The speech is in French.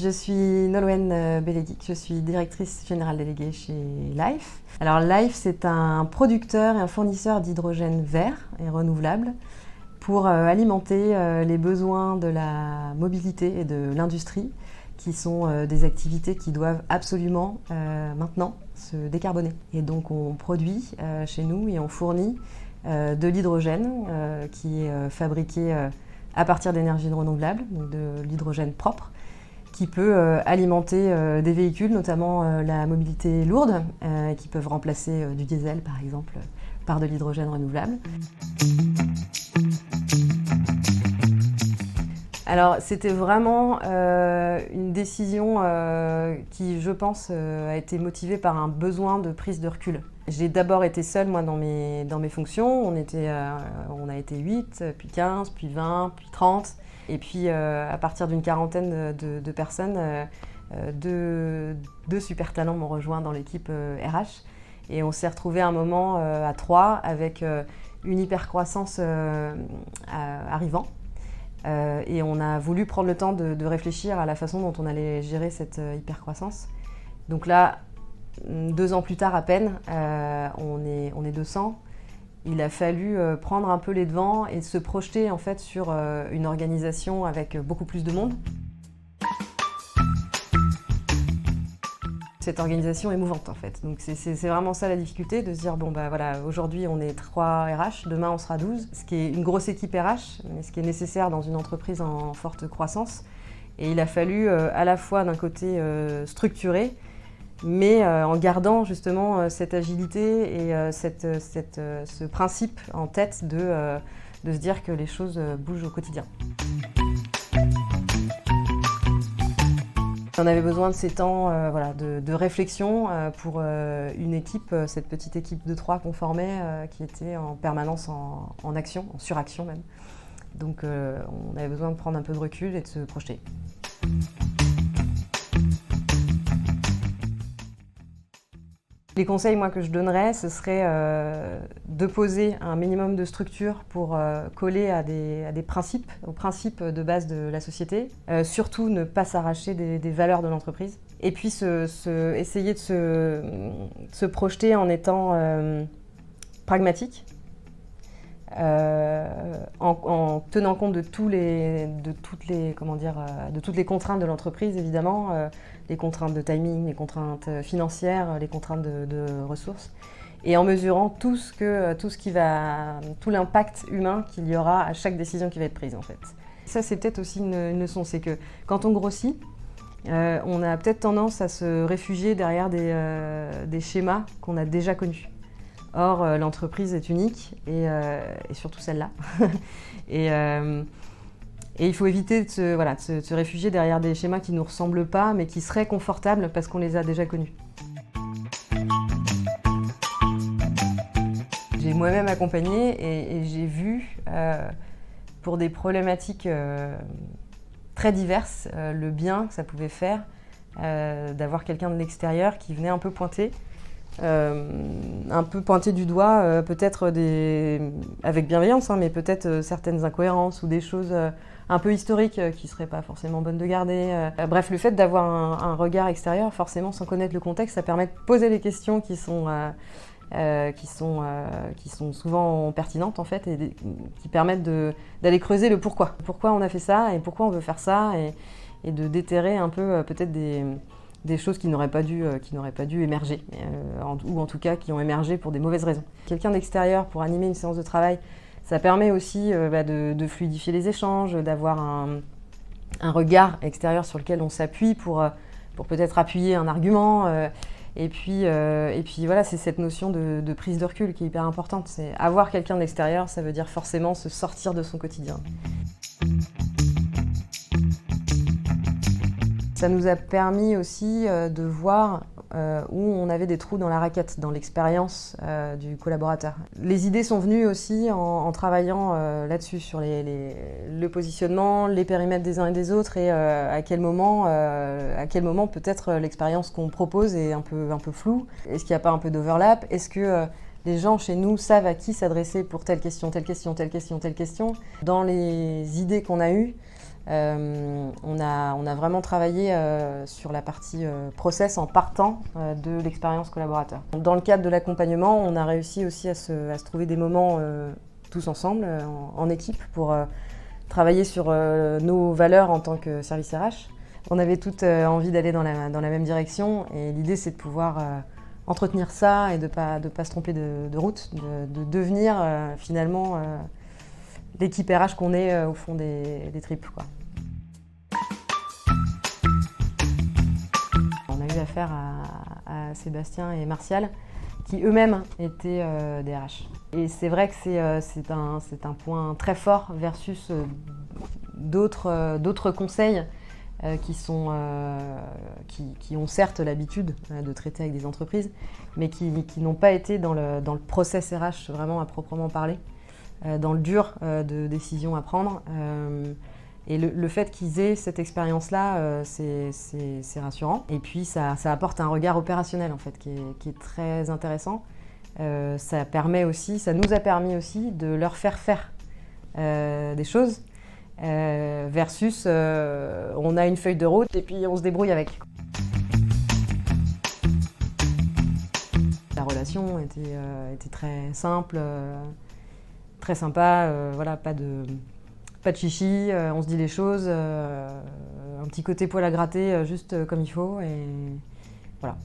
Je suis Nolwenn Beledic, je suis directrice générale déléguée chez Life. Alors Life, c'est un producteur et un fournisseur d'hydrogène vert et renouvelable pour alimenter les besoins de la mobilité et de l'industrie, qui sont des activités qui doivent absolument maintenant se décarboner. Et donc on produit chez nous et on fournit de l'hydrogène qui est fabriqué à partir d'énergies renouvelables, donc de l'hydrogène propre, qui peut alimenter des véhicules, notamment la mobilité lourde, qui peuvent remplacer du diesel par exemple par de l'hydrogène renouvelable. Alors c'était vraiment une décision qui, je pense, a été motivée par un besoin de prise de recul. J'ai d'abord été seule, moi, dans mes fonctions. On a été 8, puis 15, puis 20, puis 30. Et puis, à partir d'une quarantaine de personnes, deux super talents m'ont rejoint dans l'équipe RH. Et on s'est retrouvés à un moment à 3 avec une hypercroissance arrivant. Et on a voulu prendre le temps de réfléchir à la façon dont on allait gérer cette hypercroissance. Donc là, 2 ans plus tard à peine, on est 200. Il a fallu prendre un peu les devants et se projeter en fait sur une organisation avec beaucoup plus de monde. Cette organisation est mouvante en fait. Donc c'est vraiment ça la difficulté, de se dire bon bah voilà, aujourd'hui on est 3 RH, demain on sera 12, ce qui est une grosse équipe RH, mais ce qui est nécessaire dans une entreprise en forte croissance. Et il a fallu à la fois d'un côté structurer, mais en gardant justement cette agilité et ce principe en tête de se dire que les choses bougent au quotidien. On avait besoin de ces temps de réflexion pour une équipe, cette petite équipe de 3 qu'on formait, qui était en permanence en action, en suraction même. Donc on avait besoin de prendre un peu de recul et de se projeter. Les conseils moi, que je donnerais, ce serait de poser un minimum de structure pour coller à des principes, aux principes de base de la société. Surtout ne pas s'arracher des valeurs de l'entreprise. Et puis essayer de se projeter en étant pragmatique, en tenant compte de toutes les contraintes de l'entreprise, évidemment, les contraintes de timing, les contraintes financières, les contraintes de ressources, et en mesurant tout l'impact humain qu'il y aura à chaque décision qui va être prise en fait. Ça c'est peut-être aussi une leçon, c'est que quand on grossit, on a peut-être tendance à se réfugier derrière des schémas qu'on a déjà connus. Or, l'entreprise est unique, et surtout celle-là. Et il faut éviter de se réfugier derrière des schémas qui ne nous ressemblent pas, mais qui seraient confortables parce qu'on les a déjà connus. J'ai moi-même accompagné et j'ai vu, pour des problématiques très diverses, le bien que ça pouvait faire d'avoir quelqu'un de l'extérieur qui venait un peu pointer du doigt, peut-être avec bienveillance, mais peut-être certaines incohérences ou des choses un peu historiques qui ne seraient pas forcément bonnes de garder. Bref, le fait d'avoir un regard extérieur, forcément sans connaître le contexte, ça permet de poser des questions qui sont souvent pertinentes en fait, et qui permettent d'aller creuser le pourquoi. Pourquoi on a fait ça et pourquoi on veut faire ça, et de déterrer un peu peut-être des choses qui n'auraient pas dû émerger, ou en tout cas qui ont émergé pour des mauvaises raisons. Quelqu'un d'extérieur pour animer une séance de travail, ça permet aussi de fluidifier les échanges, d'avoir un regard extérieur sur lequel on s'appuie pour peut-être appuyer un argument. Et puis voilà, c'est cette notion de prise de recul qui est hyper importante. C'est avoir quelqu'un d'extérieur, ça veut dire forcément se sortir de son quotidien. Ça nous a permis aussi de voir où on avait des trous dans la raquette, dans l'expérience du collaborateur. Les idées sont venues aussi en travaillant là-dessus, sur le positionnement, les périmètres des uns et des autres, et à quel moment peut-être l'expérience qu'on propose est un peu floue. Est-ce qu'il n'y a pas un peu d'overlap? Est-ce que les gens chez nous savent à qui s'adresser pour telle question, telle question, telle question, telle question? Dans les idées qu'on a eues, On a vraiment travaillé sur la partie process en partant de l'expérience collaborateur. Dans le cadre de l'accompagnement, on a réussi aussi à se trouver des moments tous ensemble, en équipe, pour travailler sur nos valeurs en tant que service RH. On avait toutes envie d'aller dans la même direction et l'idée c'est de pouvoir entretenir ça et de pas se tromper de route, de devenir finalement l'équipe RH qu'on est au fond des tripes, quoi. On a eu affaire à Sébastien et Martial qui eux-mêmes étaient des RH. Et c'est vrai que c'est un point très fort versus d'autres conseils qui ont certes l'habitude de traiter avec des entreprises, mais qui n'ont pas été dans le process RH vraiment à proprement parler, dans le dur de décisions à prendre. Et le fait qu'ils aient cette expérience-là, c'est rassurant. Et puis ça apporte un regard opérationnel en fait, qui est très intéressant. Ça nous a permis aussi de leur faire faire des choses. Versus on a une feuille de route et puis on se débrouille avec. La relation était très simple, très sympa, voilà, pas de chichi, on se dit les choses, un petit côté poil à gratter juste comme il faut et voilà.